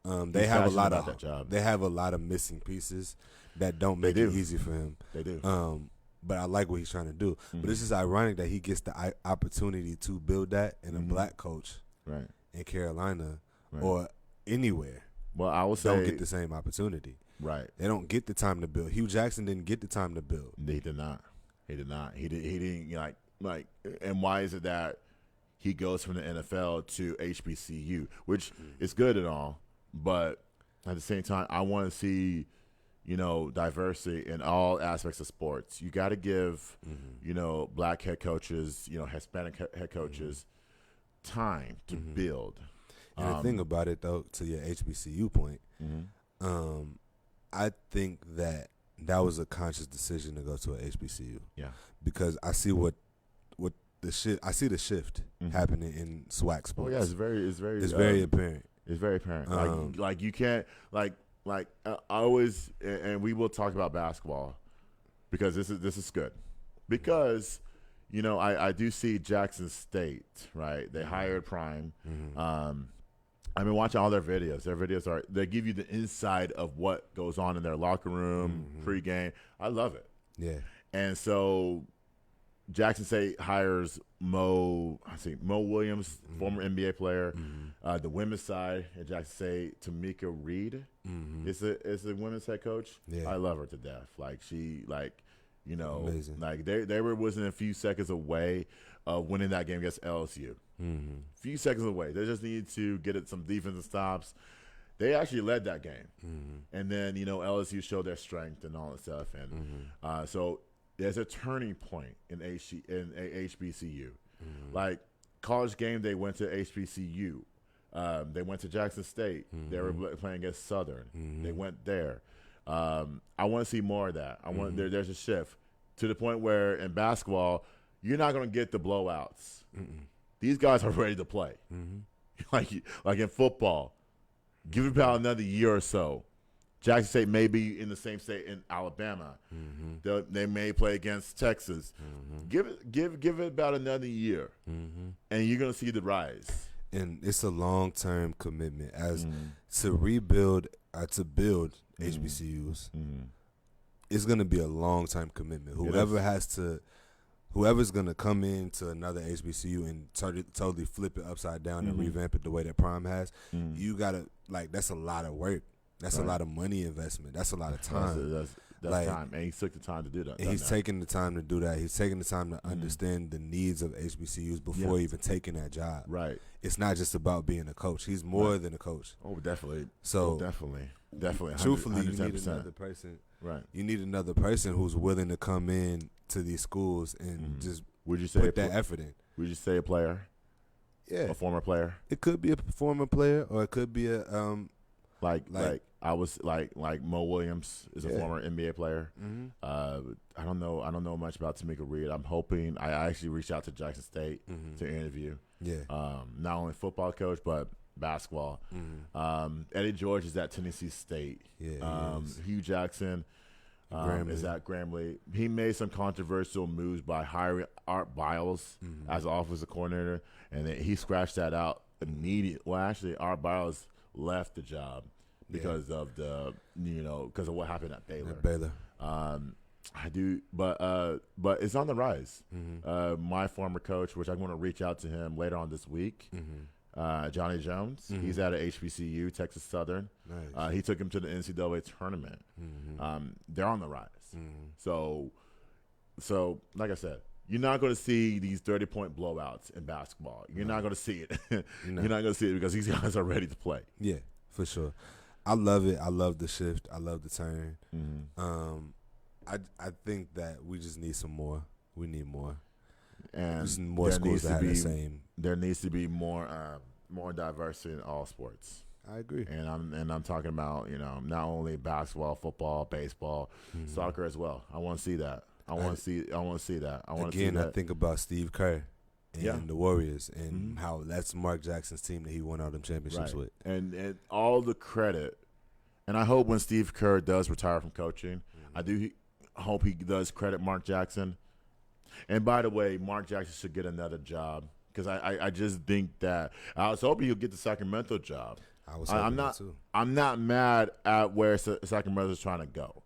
They have a lot of missing pieces that don't make it easy for him. They do. But I like what he's trying to do. But it's just ironic that he gets the opportunity to build that in a black coach, right, in Carolina or anywhere. Well, I would say don't get the same opportunity. Right. They don't get the time to build. Hugh Jackson didn't get the time to build. He did not. He didn't like. And why is it that he goes from the NFL to HBCU, which is good and all, but at the same time, I want to see, diversity in all aspects of sports. You got to give, black head coaches, Hispanic head coaches time to build. And the thing about it, though, to your HBCU point, I think that was a conscious decision to go to a HBCU. Yeah, because I see I see the shift happening in SWAC sports. Oh yeah, it's very apparent. It's very apparent. Like you can't I always, and we will talk about basketball because this is good because. I do see Jackson State, right? They hired Prime. I've been watching all their videos. Their videos they give you the inside of what goes on in their locker room, pregame. I love it. Yeah. And so Jackson State hires Mo Williams, former NBA player. The women's side at Jackson State, Tamika Reed is the women's head coach. Yeah. I love her to death. Amazing. Like they were within a few seconds away of winning that game against LSU. Few seconds away. They just needed to get some defensive stops. They actually led that game. And then, LSU showed their strength and all that stuff. And so there's a turning point in HBCU. Like college game, they went to HBCU. They went to Jackson State. They were playing against Southern. They went there. I want to see more of that. There's a shift to the point where in basketball, you're not going to get the blowouts. These guys are ready to play. like in football, give it about another year or so. Jackson State may be in the same state in Alabama. They may play against Texas. Give it about another year, and you're going to see the rise. And it's a long-term commitment as to rebuild, to build HBCUs. It's going to be a long-term commitment. Whoever's going to come into another HBCU and totally flip it upside down and revamp it the way that Prime has, you got to, that's a lot of work. That's a lot of money investment. That's a lot of time. That's time. And he took the time to do that. And he's taking the time to do that. He's taking the time to understand the needs of HBCUs before even taking that job. Right. It's not just about being a coach. He's more than a coach. Oh, definitely. So definitely. 100%. Truthfully, you need another person. Right. You need another person who's willing to come in to these schools and just Would you say put that effort in. Would you say a player? Yeah. A former player? It could be a former player, or it could be a like Mo Williams is a former NBA player. I don't know much about Tamika Reed. I'm hoping. I actually reached out to Jackson State to interview. Yeah. Not only football coach but basketball. Eddie George is at Tennessee State. Yeah. Hugh Jackson is at Grambling. He made some controversial moves by hiring Art Biles as offensive coordinator, and then he scratched that out immediately. Well, actually, Art Biles left the job because of because of what happened at Baylor. But it's on the rise. My former coach, which I'm going to reach out to him later on this week, Johnny Jones. He's at a HBCU, Texas Southern. Nice. He took him to the NCAA tournament. They're on the rise. So like I said, you're not going to see these 30-point blowouts in basketball. You're not going to see it. You're not going to see it because these guys are ready to play. Yeah, for sure. I love it. I love the shift. I love the turn. I think that we just need some more. We need more. And just more schools that have the same. There needs to be more diversity in all sports. I agree. And I'm talking about not only basketball, football, baseball, soccer as well. I want to see that. I want to see that. I think about Steve Kerr and the Warriors and how that's Mark Jackson's team that he won all them championships with. And all the credit. And I hope when Steve Kerr does retire from coaching, I do hope he does credit Mark Jackson. And by the way, Mark Jackson should get another job because I just think that I was hoping he'll get the Sacramento job. I'm not mad at where Sacramento's trying to go.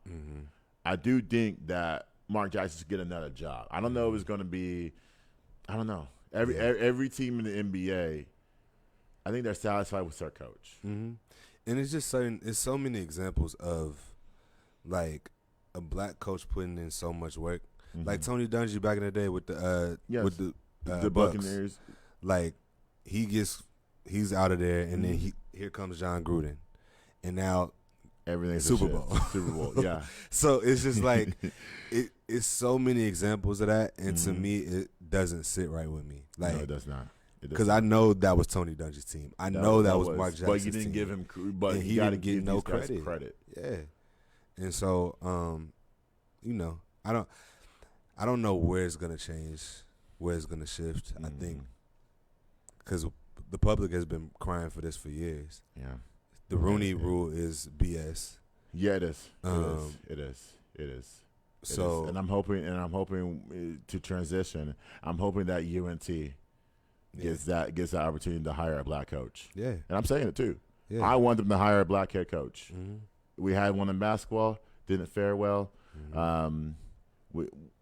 I do think that Mark Jackson should get another job. I don't know if it's going to be. I don't know. Every team in the NBA, I think they're satisfied with their coach. And it's just it's so many examples of like a black coach putting in so much work. Like Tony Dungy back in the day with the Buccaneers. Like he's out of there, and then here comes John Gruden, and now everything's Super Bowl. Super Bowl, yeah. So it's just like it's so many examples of that, and to me it doesn't sit right with me. Like, no, it does not. Because I know that was Tony Dungy's team. I know that was Mark Jackson's team. But you didn't give him, but he got to didn't get no credit. Yeah, and so I don't know where it's gonna change, where it's gonna shift. I think because the public has been crying for this for years. Yeah, the Rooney Rule is BS. Yeah, it is. It is. So, and I'm hoping to transition. I'm hoping that UNT gets that opportunity to hire a black coach. Yeah, and I'm saying it too. Yeah. I want them to hire a black head coach. We had one in basketball, didn't fare well.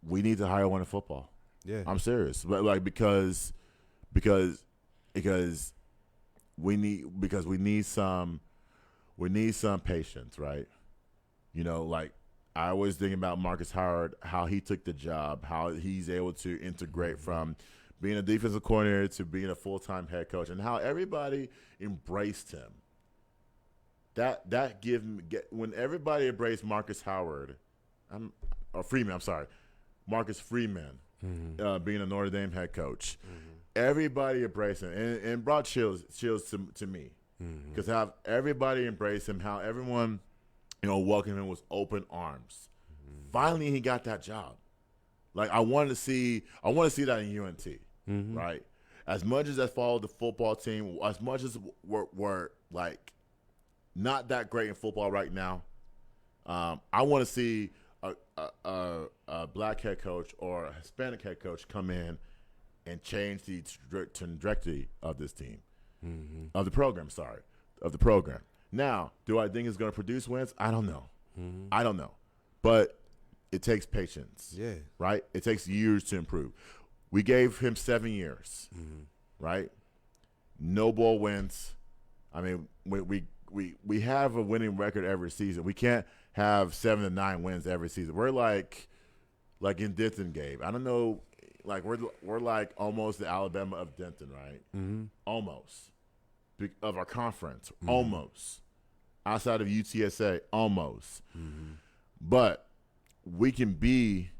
We need to hire one in football. Yeah, I'm serious, but because we need some patience, right? Like I was thinking about Marcus Howard, how he took the job, how he's able to integrate from being a defensive coordinator to being a full-time head coach, and how everybody embraced him. When everybody embraced Marcus Howard, Marcus Freeman, being a Notre Dame head coach. everybody embraced him and brought chills to me because how everybody embraced him, how everyone welcomed him with open arms. Finally, he got that job. Like I want to see that in UNT, right? As much as I followed the football team, as much as we're like not that great in football right now, I want to see a black head coach or a Hispanic head coach come in and change the trajectory of this team, of the program. Now, do I think it's going to produce wins? I don't know. I don't know, but it takes patience. Yeah. Right. It takes years to improve. We gave him 7 years. Right. No bowl wins. I mean, we have a winning record every season. We can't have 7 to 9 wins every season. We're like in Denton, Gabe. I don't know. Like we're like almost the Alabama of Denton, right? Almost of our conference, almost outside of UTSA, almost. But we can be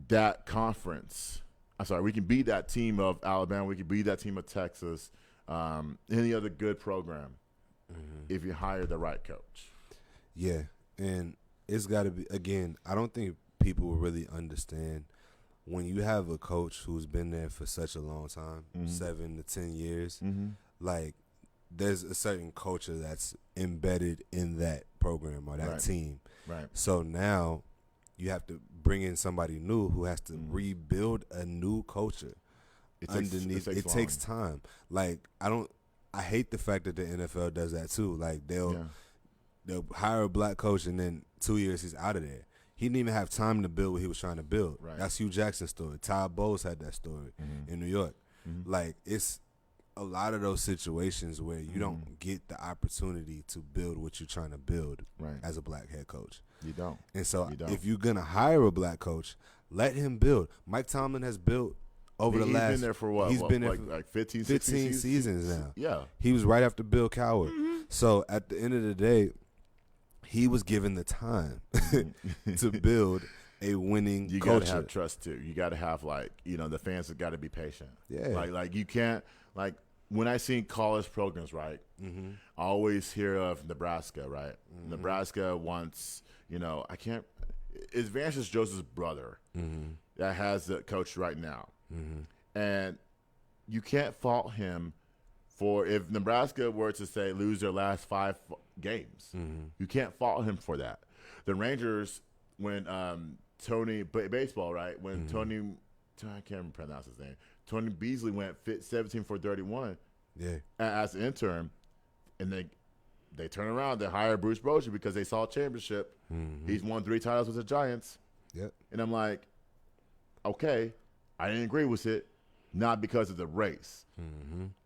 that conference. I'm sorry, we can be that team of Alabama. We can be that team of Texas. Any other good program, if you hire the right coach. Yeah, and it's got to be, again, I don't think people will really understand when you have a coach who's been there for such a long time, 7 to 10 years, like there's a certain culture that's embedded in that program or that team. Right. So now you have to bring in somebody new who has to rebuild a new culture underneath. It takes time. Like I hate the fact that the NFL does that too. Like they'll hire a black coach and then 2 years he's out of there. He didn't even have time to build what he was trying to build. Right. That's Hugh Jackson's story. Todd Bowles had that story in New York. Like it's a lot of those situations where you don't get the opportunity to build what you're trying to build as a black head coach. You don't. And so if you're going to hire a black coach, let him build. Mike Tomlin has built over the last – He's been there for what? He's been there for like 15 seasons now. Yeah. He was right after Bill Cowher. So at the end of the day, he was given the time to build a winning culture. You got to have trust too. You got to have the fans have got to be patient. Yeah. Like you can't when I see college programs, right? I always hear of Nebraska, right? Nebraska wants, I can't. It's Vance Joseph's brother that has the coach right now, and you can't fault him for if Nebraska were to say lose their last 5 games. You can't fault him for that. The Rangers, when Tony baseball, right? When Tony, I can't even pronounce his name. Tony Beasley went 17 for 31 as an intern, and they turn around. They hire Bruce Bochy because they saw a championship. He's won 3 titles with the Giants. Yep. And I'm like, okay, I didn't agree with it, not because of the race.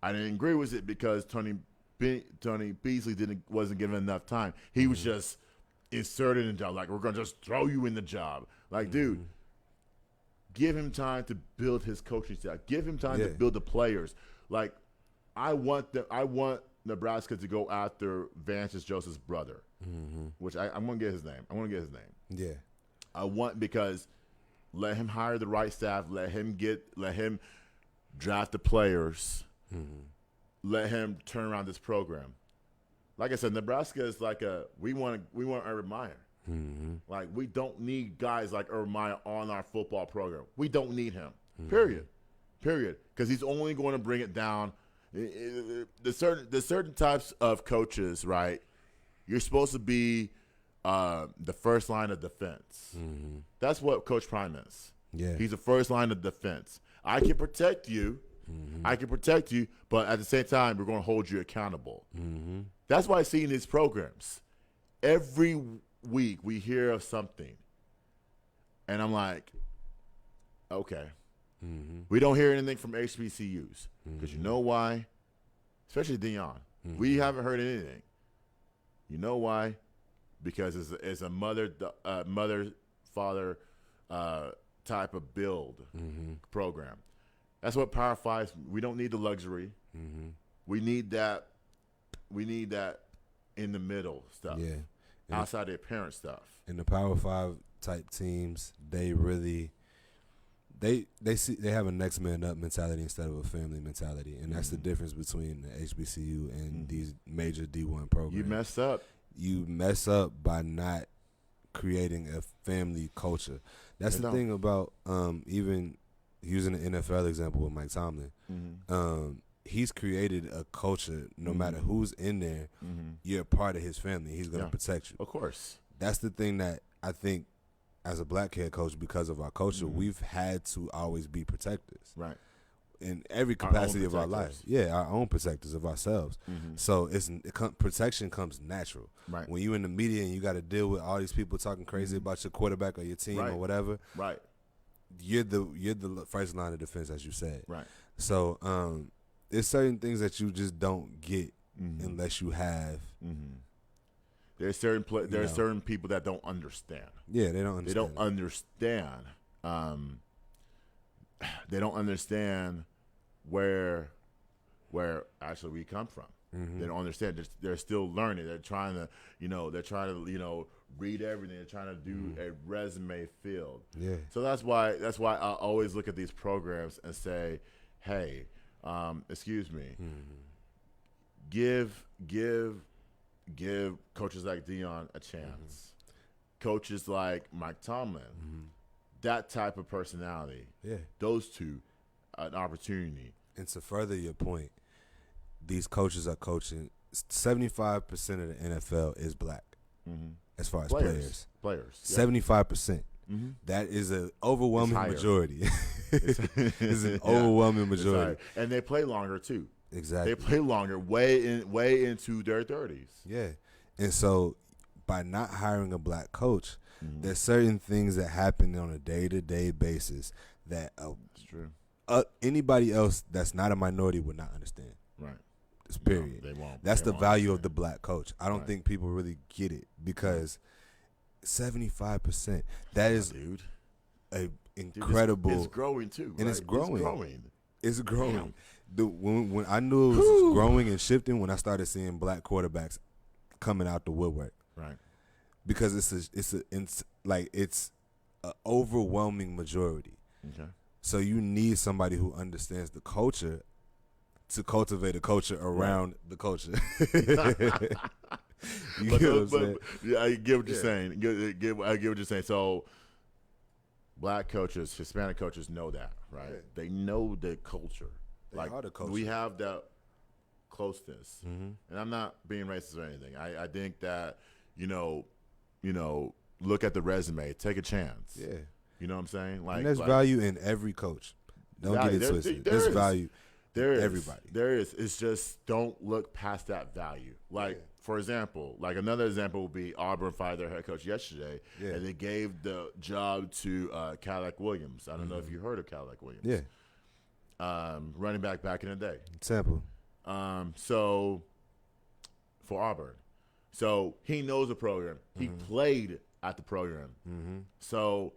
I didn't agree with it because Tony Beasley wasn't given enough time. He was just inserted in the job. Like, we're going to just throw you in the job. Like, dude, give him time to build his coaching staff. Give him time to build the players. Like, I want Nebraska to go after Vance Joseph's brother, which I'm going to get his name. Yeah. Because let him hire the right staff. Let him draft the players. Let him turn around this program. Like I said, Nebraska is like we want Urban Meyer. Like, we don't need guys like Urban Meyer on our football program. We don't need him. Period. Because he's only going to bring it down. The certain types of coaches, right? You're supposed to be the first line of defense. That's what Coach Prime is. Yeah, he's the first line of defense. I can protect you. But at the same time, we're going to hold you accountable. That's why I see in these programs, every week we hear of something, and I'm like, okay. We don't hear anything from HBCUs because you know why? Especially Dion. We haven't heard anything. You know why? Because it's a mother-father type of build program. That's what Power 5. We don't need the luxury. We need that. We need that in the middle stuff. Yeah, outside the parent stuff. And the Power 5 type teams, they really They have a next man up mentality instead of a family mentality, and that's the difference between the HBCU and these major D1 programs. You messed up. You mess up by not creating a family culture. That's the thing about even using the NFL example with Mike Tomlin. He's created a culture. No matter who's in there, you're a part of his family. He's gonna protect you. Of course. That's the thing that I think, as a black head coach, because of our culture, we've had to always be protectors. Right. In every capacity of our life. Yeah, our own protectors of ourselves. So protection comes natural. Right. When you in the media and you got to deal with all these people talking crazy about your quarterback or your team or whatever. Right. You're the first line of defense, as you said. Right. So there's certain things that you just don't get unless you have. There's certain people that don't understand. Yeah, they don't understand. They don't understand. They don't understand where actually we come from. They don't understand. They're still learning. They're trying to, read everything. They're trying to do a resume field. Yeah. So that's why I always look at these programs and say, hey, excuse me, give coaches like Deion a chance. Coaches like Mike Tomlin, that type of personality. Yeah. Those two, an opportunity. And to further your point, these coaches are coaching. 75% of the NFL is black, as far as players. 75%. That is an overwhelming majority. It's an overwhelming majority, and they play longer too. Exactly. They play longer, way into their 30s. Yeah, and so by not hiring a black coach, there's certain things that happen on a day-to-day basis that It's true. Anybody else that's not a minority would not understand. Right. It's period. No, they won't. That's They the won't value understand. of the black coach. I don't think people really get it because 75%. That is dude. a Dude, incredible. it's growing too. And right? it's growing. It's growing. Damn. When I knew it was growing and shifting, when I started seeing black quarterbacks coming out the woodwork, Right. because it's an overwhelming majority. Okay. So you need somebody who understands the culture to cultivate a culture around the culture. You get what I'm saying? Yeah, I get what you're saying. I get what you're saying. So, black coaches, Hispanic coaches know that, right? Yeah. They know the culture. They are the culture. We have that closeness, and I'm not being racist or anything. I think that look at the resume, take a chance. Yeah. You know what I'm saying? Like, and there's value in every coach. Don't get it twisted. There's value. There is. Everybody. There is. It's just don't look past that value. Like, for example, like another example would be Auburn fired their head coach yesterday, and they gave the job to Cadillac Williams. I don't know if you heard of Cadillac Williams. Yeah. Running back in the day. Sample. So for Auburn. So he knows the program. He played at the program. So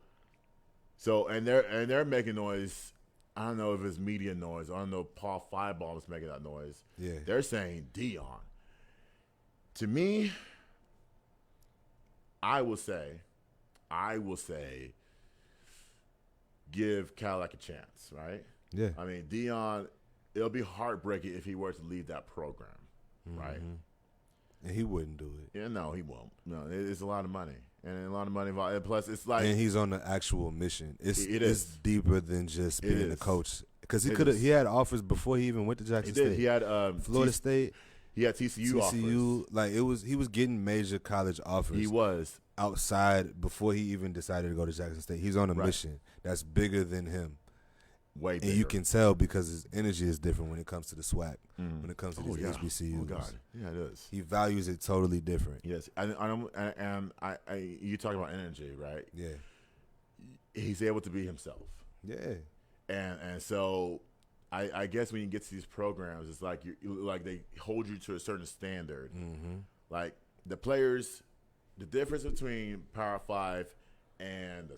and they're making noise. I don't know if it's media noise. I don't know if Paul Finebaum is making that noise. Yeah. They're saying Deion. To me, I will say, give Cadillac a chance, right? Yeah. I mean, Deion, it'll be heartbreaking if he were to leave that program, right? And he wouldn't do it. Yeah, no, he won't. No, it's a lot of money. And a lot of money involved. And plus, it's like. And he's on the actual mission. It's is. deeper than just being a coach. Because It he had offers before he even went to Jackson He did. State. He had Florida State. He had TCU offers. Like he was getting major college offers. He was. Outside before he even decided to go to Jackson State. He's on a mission that's bigger than him. Way bigger. And you can tell because his energy is different when it comes to the SWAC, when it comes to these yeah. HBCUs. Oh, God. Yeah, it is. He values it totally different. Yes. And you talk about energy, right? Yeah. He's able to be himself. Yeah. And so I guess when you get to these programs, it's like like they hold you to a certain standard. Like the players, the difference between Power 5 and the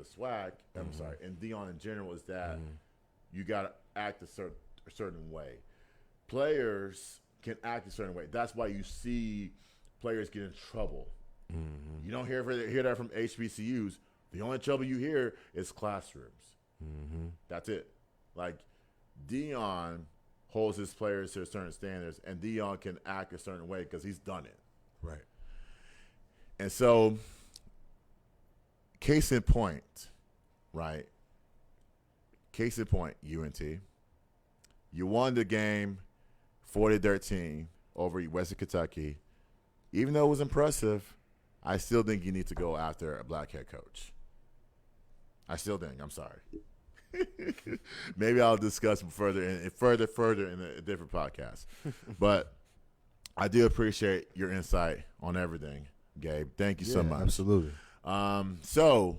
SWAC, I'm sorry, and Deion in general is that you got to act a certain way. Players can act a certain way. That's why you see players get in trouble. You don't hear that from HBCUs. The only trouble you hear is classrooms. Mm-hmm. That's it. Like Dion holds his players to certain standards, and Dion can act a certain way because he's done it. Right. And so, case in point, right? Case in point, UNT. You won the game 40-13 over Western Kentucky. Even though it was impressive, I still think you need to go after a black head coach. I still think. I'm sorry. Maybe I'll discuss further in a different podcast. But I do appreciate your insight on everything, Gabe. Thank you so much. Absolutely. So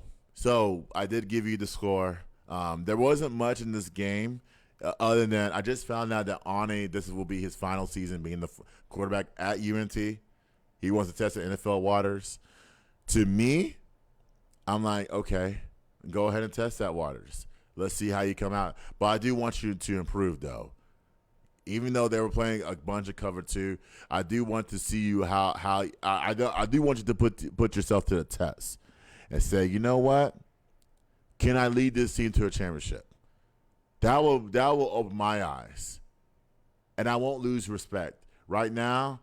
I did give you the score. There wasn't much in this game other than I just found out that Ani, this will be his final season being the quarterback at UNT. He wants to test the NFL waters. To me, I'm like, okay, go ahead and test that waters. Let's see how you come out. But I do want you to improve, though. Even though they were playing a bunch of cover 2, I do want to see you I do want you to put yourself to the test and say, you know what? Can I lead this team to a championship? That will open my eyes, and I won't lose respect. Right now,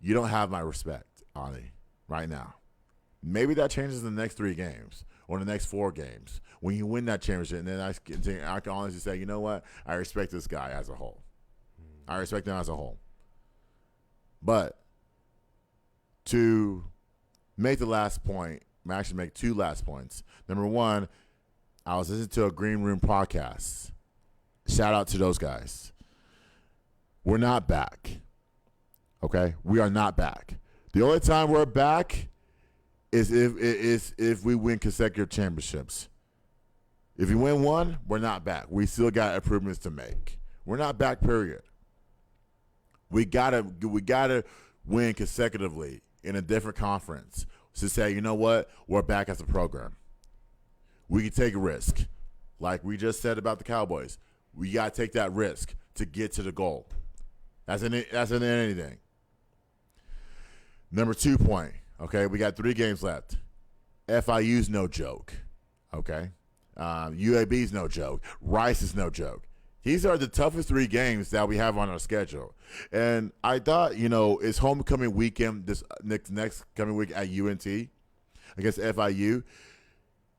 you don't have my respect, Ani. Right now, maybe that changes in the next 3 games or the next 4 games when you win that championship, and then I can honestly say, you know what? I respect this guy as a whole. I respect him as a whole. But to make the last point, I actually make 2 last points. Number 1, I was listening to a Green Room podcast. Shout out to those guys. We're not back. Okay? We are not back. The only time we're back is if we win consecutive championships. If we win one, we're not back. We still got improvements to make. We're not back, period. We gotta win consecutively in a different conference to say, you know what, we're back as a program. We can take a risk. Like we just said about the Cowboys. We got to take that risk to get to the goal. That's in anything. Number 2 point, okay, we got 3 games left. FIU's no joke, okay? UAB's no joke. Rice is no joke. These are the toughest 3 games that we have on our schedule. And I thought, it's homecoming weekend this next coming week at UNT against FIU.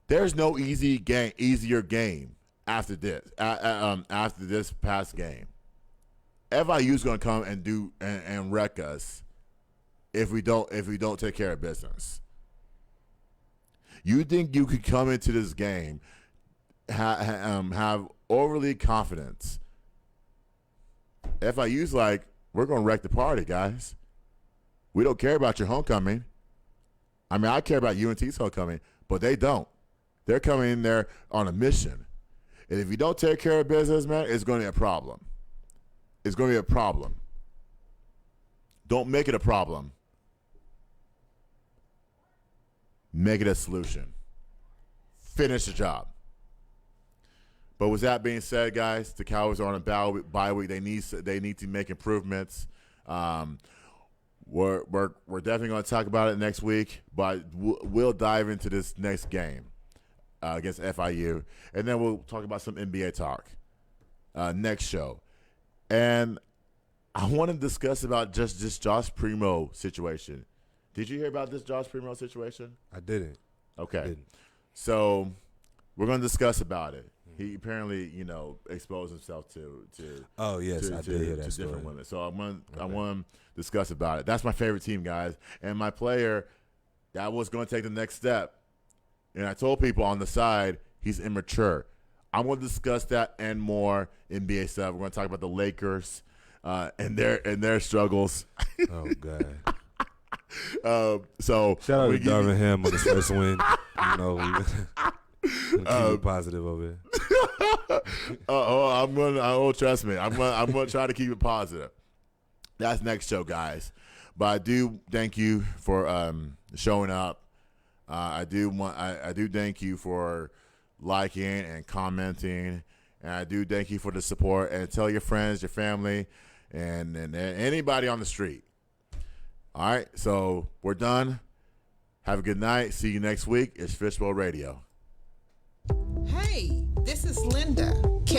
There's no easier game after this. After this past game, FIU's going to come and wreck us if we don't take care of business. You think you could come into this game have overly confidence? FIU's like, we're going to wreck the party, guys. We don't care about your homecoming. I mean, I care about UNT's homecoming, but they don't. They're coming in there on a mission. And if you don't take care of business, man, it's going to be a problem. It's going to be a problem. Don't make it a problem. Make it a solution. Finish the job. But with that being said, guys, the Cowboys are on a bye week. They need to make improvements. We're definitely going to talk about it next week, but we'll dive into this next game against FIU, and then we'll talk about some NBA talk next show. And I want to discuss about just this Josh Primo situation. Did you hear about this Josh Primo situation? I didn't. Okay. I didn't. So we're going to discuss about it. He apparently, exposed himself to Oh yes, I did hear that story. Different women. So I want to discuss about it. That's my favorite team, guys, and my player that was going to take the next step. And I told people on the side he's immature. I'm going to discuss that and more NBA stuff. We're going to talk about the Lakers and their struggles. Oh God. So shout out to Darvin Ham on his first win. Keep it positive over here. Trust me. I'm gonna try to keep it positive. That's next show, guys. But I do thank you for showing up. I do thank you for liking and commenting, and I do thank you for the support. And tell your friends, your family, and anybody on the street. All right, so we're done. Have a good night. See you next week. It's Fishbowl Radio. Hey, This is Linda.